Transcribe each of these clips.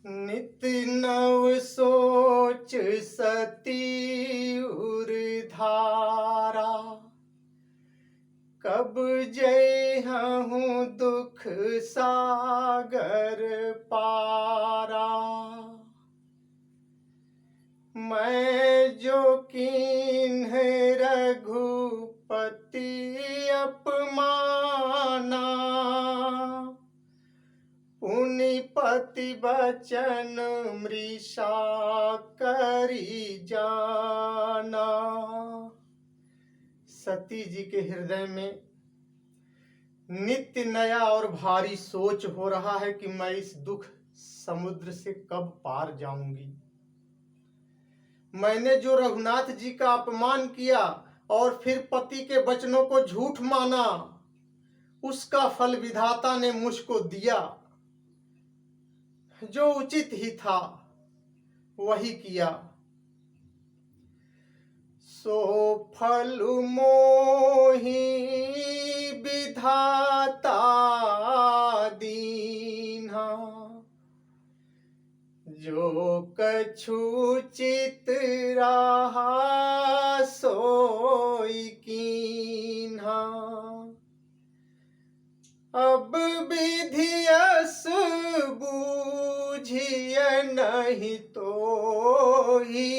नित नव सोच सती उर्धारा, कब जय हूँ दुख सागर पारा। मैं जो कीन्ह रघुपति अपमाना, पुनिपति बचन मृषा करी जाना। सती जी के हृदय में नित्य नया और भारी सोच हो रहा है कि मैं इस दुख समुद्र से कब पार जाऊंगी। मैंने जो रघुनाथ जी का अपमान किया और फिर पति के वचनों को झूठ माना, उसका फल विधाता ने मुझको दिया। जो उचित ही था वही किया, सो फल मोहि विधाता दीन्हा। जो कछु चित रहा सोई कीन्हा। अब विधियस बूझिय नहीं तो ही,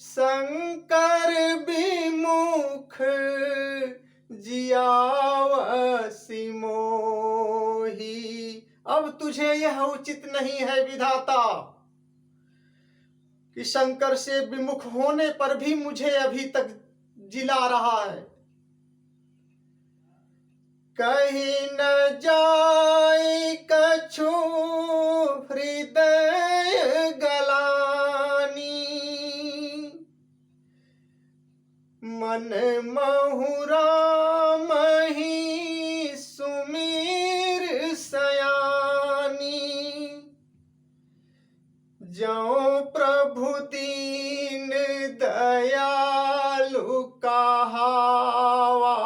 शंकर विमुख जियावसि मोही। अब तुझे यह उचित नहीं है विधाता कि शंकर से विमुख होने पर भी मुझे अभी तक जिला रहा है। कहीं न जाए कछु हृदय गलानी, मन महुरा मही सुमीर सयानी। जो प्रभु दीन दयालु कहावा,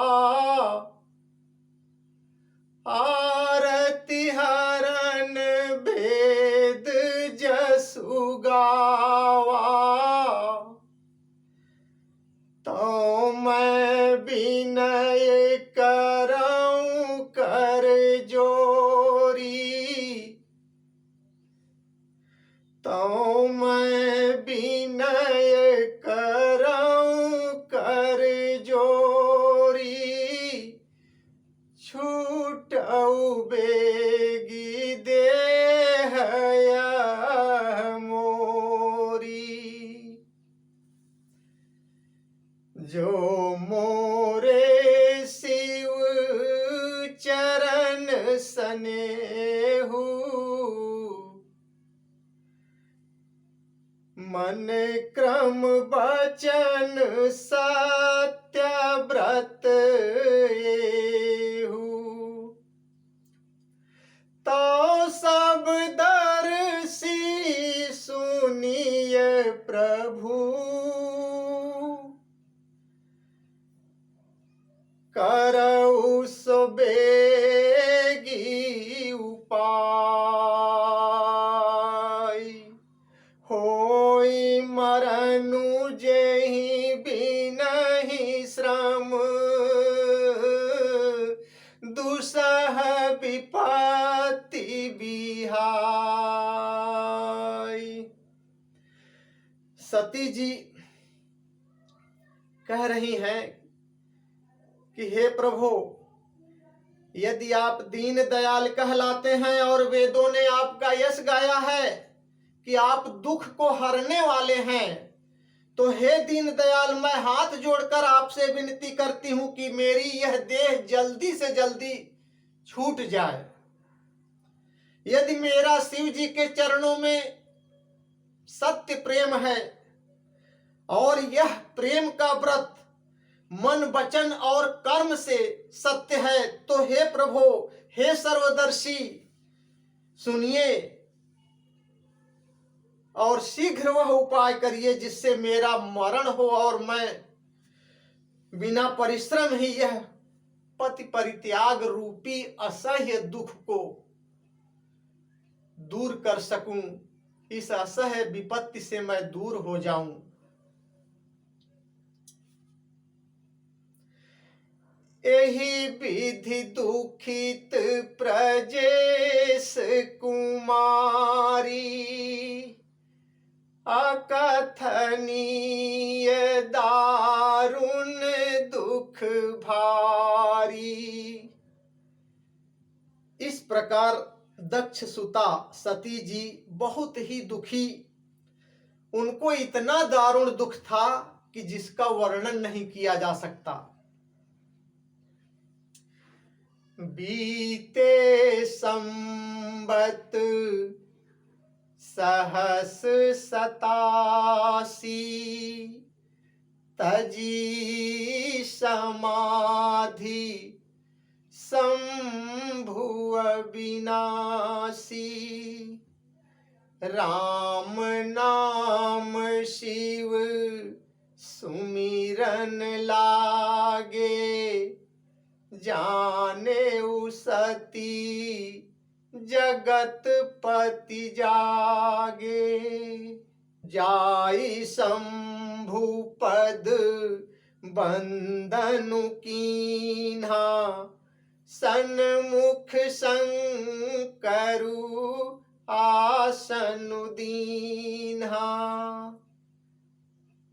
आरती हरन भेद जसु गावा। तो मैं विनय करऊं कर जोरी, तो मैं विनय करऊं कर जोरी। छूटऊ बेगी देह मोरी। जो मोरे शिव चरण सनेहु, मन क्रम वचन सत्य व्रत एहु। तो सब दर्शी सुनिय प्रभु, करऊ सो बेगी उपाय। होई मरनु जेहि बिनहि श्रम, दुसह विपत्ति बिहाई। सती जी कह रही हैं कि हे प्रभु, यदि आप दीन दयाल कहलाते हैं और वेदों ने आपका यश गाया है कि आप दुख को हरने वाले हैं, तो हे दीन दयाल, मैं हाथ जोड़कर आपसे विनती करती हूं कि मेरी यह देह जल्दी से जल्दी छूट जाए। यदि मेरा शिव जी के चरणों में सत्य प्रेम है और यह प्रेम का व्रत मन वचन और कर्म से सत्य है, तो हे प्रभु, हे सर्वदर्शी, सुनिए और शीघ्र वह उपाय करिए जिससे मेरा मरण हो और मैं बिना परिश्रम ही यह पति परित्याग रूपी असह्य दुख को दूर कर सकूं, इस असह्य विपत्ति से मैं दूर हो जाऊं। एहि विधि दुखित प्रजेश कुमारी, अकथनीय दारुण दुख भारी। इस प्रकार दक्ष सुता सती जी बहुत ही दुखी, उनको इतना दारुण दुख था कि जिसका वर्णन नहीं किया जा सकता। बीते संबत सहस 87, तजी समाधि शंभु अविनाशी। राम नाम शिव सुमिरन लागे, जाने सती जगत पति जागे। जाई शंभु पद बंदनु कीन्हा, सन्मुख शंकरु आसनु दीन्हा।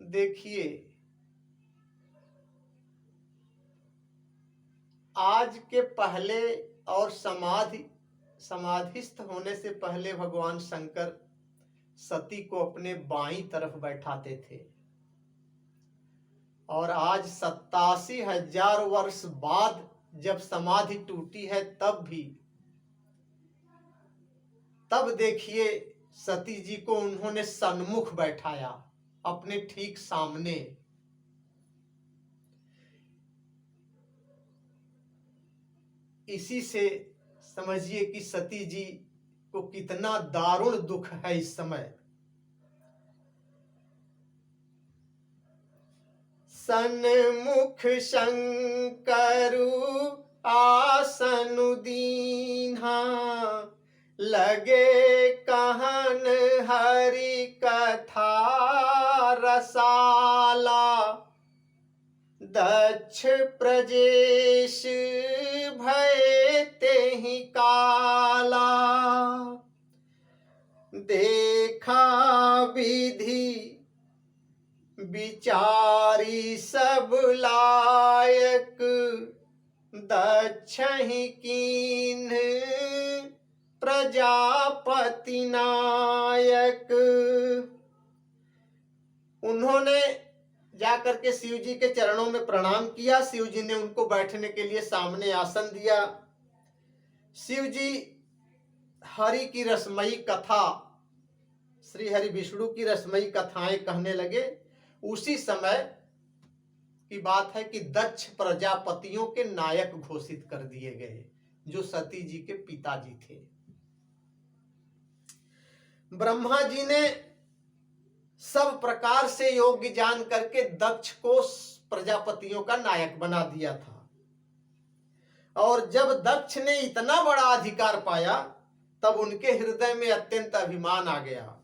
देखिए, आज के पहले और समाधिस्थ होने से पहले भगवान शंकर सती को अपने बाईं तरफ बैठाते थे, और आज 87,000 वर्ष बाद जब समाधि टूटी है तब देखिए सती जी को उन्होंने सन्मुख बैठाया, अपने ठीक सामने। इसी से समझिए कि सती जी को कितना दारुण दुख है इस समय। सन्मुख शंकरु आसनु दीन्हा, लगे कहन हरि कथा रसाला। दक्ष प्रजेश भय तेहि काला, देखा विधि विचारी सब लायक। दक्ष ही कीन्ह प्रजापति नायक। उन्होंने जाकर के शिव जी के चरणों में प्रणाम किया। शिव जी ने उनको बैठने के लिए सामने आसन दिया। शिव जी हरि की रसमयी कथा, श्री हरि विष्णु की रसमयी कथाएं कहने लगे। उसी समय की बात है कि दक्ष प्रजापतियों के नायक घोषित कर दिए गए, जो सती जी के पिताजी थे। ब्रह्मा जी ने सब प्रकार से योग्य जान करके दक्ष को प्रजापतियों का नायक बना दिया था। और जब दक्ष ने इतना बड़ा अधिकार पाया, तब उनके हृदय में अत्यंत अभिमान आ गया।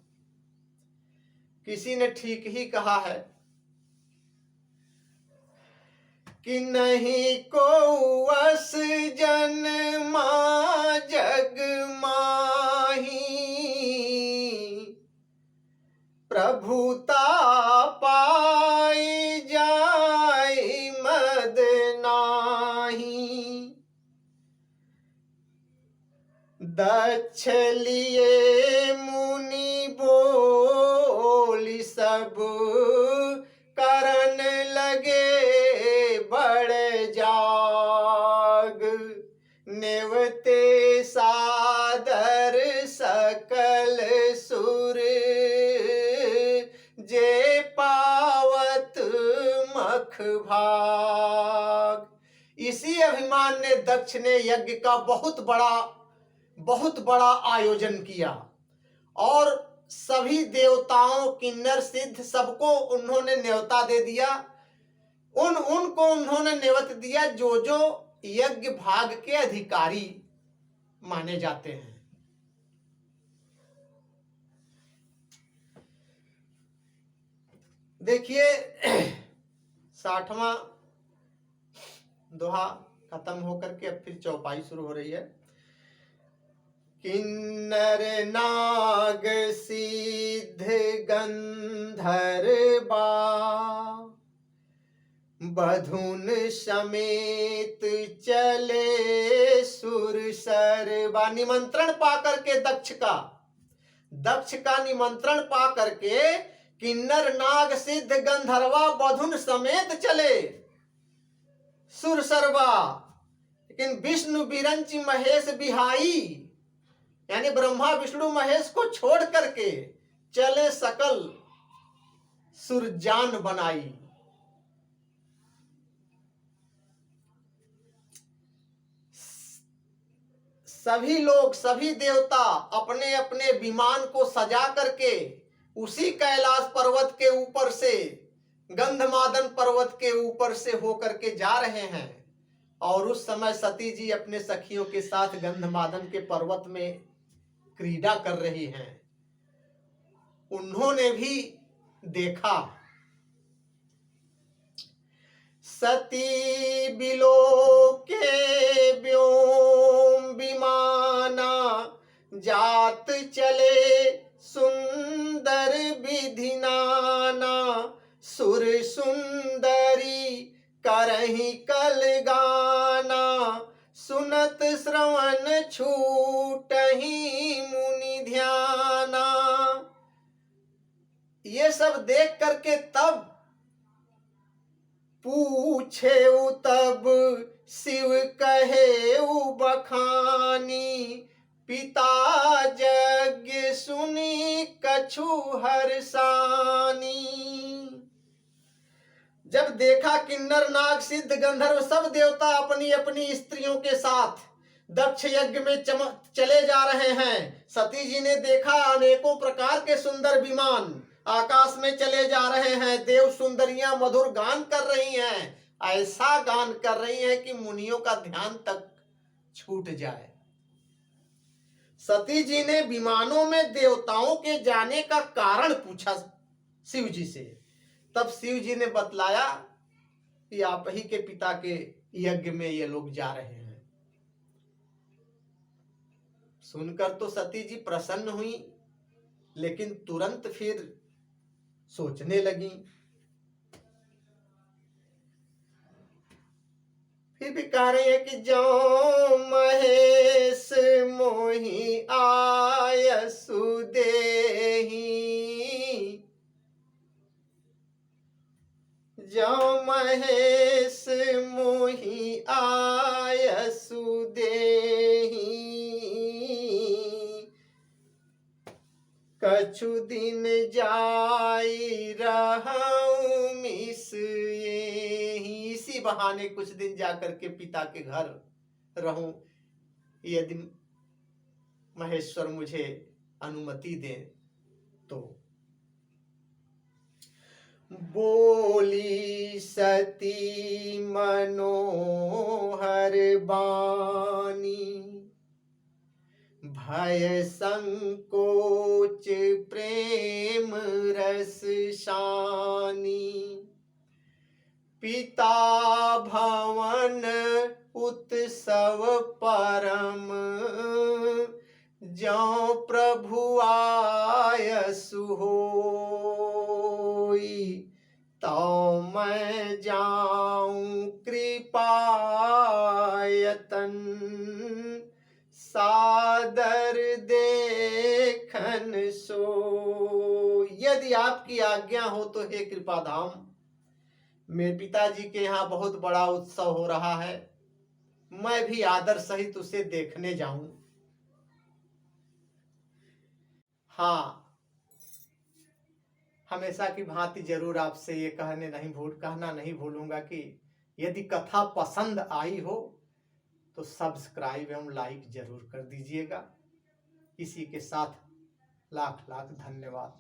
किसी ने ठीक ही कहा है कि नहीं को वस जन्मा जग माही, प्रभुता पाई जाय मद नाही। दक्ष लिए मुनि बोली सब करन लगे बड़ जाग। नेवते सादर सकल सुर, जे पावत मख भाग। इसी अभिमान ने दक्ष ने यज्ञ का बहुत बड़ा आयोजन किया, और सभी देवताओं, किन्नर, सिद्ध सबको उन्होंने न्योता दे दिया। उनको उन्होंने नेवत दिया जो यज्ञ भाग के अधिकारी माने जाते हैं। देखिए 60वां दोहा खत्म होकर के अब फिर चौपाई शुरू हो रही है। किन्नर नाग सिद्ध गंधर्वा बधुन समेत चले सुर सरवा। निमंत्रण पा करके दक्ष का निमंत्रण पा करके किन्नर नाग सिद्ध गंधर्वा बधुन समेत चले सुर सरवा। लेकिन विष्णु बिरंची महेश बिहाई, यानी ब्रह्मा विष्णु महेश को छोड़ करके चले सकल सुरजान बनाई। सभी लोग, सभी देवता अपने अपने विमान को सजा करके उसी कैलाश पर्वत के ऊपर से, गंधमादन पर्वत के ऊपर से होकर के जा रहे हैं। और उस समय सती जी अपने सखियों के साथ गंधमादन के पर्वत में क्रीड़ा कर रही हैं। उन्होंने भी देखा। सती बिलोके व्योम विमाना जात चले सुंदर विधि नाना। सुर सुंदरी करहि कल गाना सुनत श्रवण छूटहि मुनि ध्याना। ये सब देख करके तब पूछे तब शिव कहे बखानी। पिता यज्ञ सुनी कछु हर्षानी। जब देखा किन्नर नाग सिद्ध गंधर्व सब देवता अपनी अपनी स्त्रियों के साथ दक्ष यज्ञ में चले जा रहे हैं। सती जी ने देखा अनेकों प्रकार के सुंदर विमान आकाश में चले जा रहे हैं। देव सुंदरियां मधुर गान कर रही हैं, ऐसा गान कर रही हैं कि मुनियों का ध्यान तक छूट जाए। सती जी ने विमानों में देवताओं के जाने का कारण पूछा शिव जी से। तब शिव जी ने बतलाया कि आप ही के पिता के यज्ञ में ये लोग जा रहे हैं। सुनकर तो सती जी प्रसन्न हुई, लेकिन तुरंत फिर सोचने लगी। फिर भी कह रही है कि जो महेश मोहि आयसु देहि। जो महेश मोहि आयसु देहि। कछु दिन जाई रहूं मिस येहि। इसी बहाने कुछ दिन जाकर के पिता के घर रहूं, यदि महेश्वर मुझे अनुमति दे तो। बोली सती मनोहर बानी। भय संकोच प्रेम रस शानी। पिता भवन उत्सव परम। जो प्रभु आयसु होई। तो मैं जाऊं कृपायतन। सादर देखन सो। यदि आपकी आज्ञा हो तो हे कृपाधाम, मेरे पिताजी के यहाँ बहुत बड़ा उत्सव हो रहा है, मैं भी आदर सहित उसे देखने जाऊं। हाँ, हमेशा की भांति जरूर आपसे ये कहना नहीं भूलूंगा कि यदि कथा पसंद आई हो तो सब्सक्राइब एवं लाइक जरूर कर दीजिएगा। इसी के साथ लाख लाख धन्यवाद।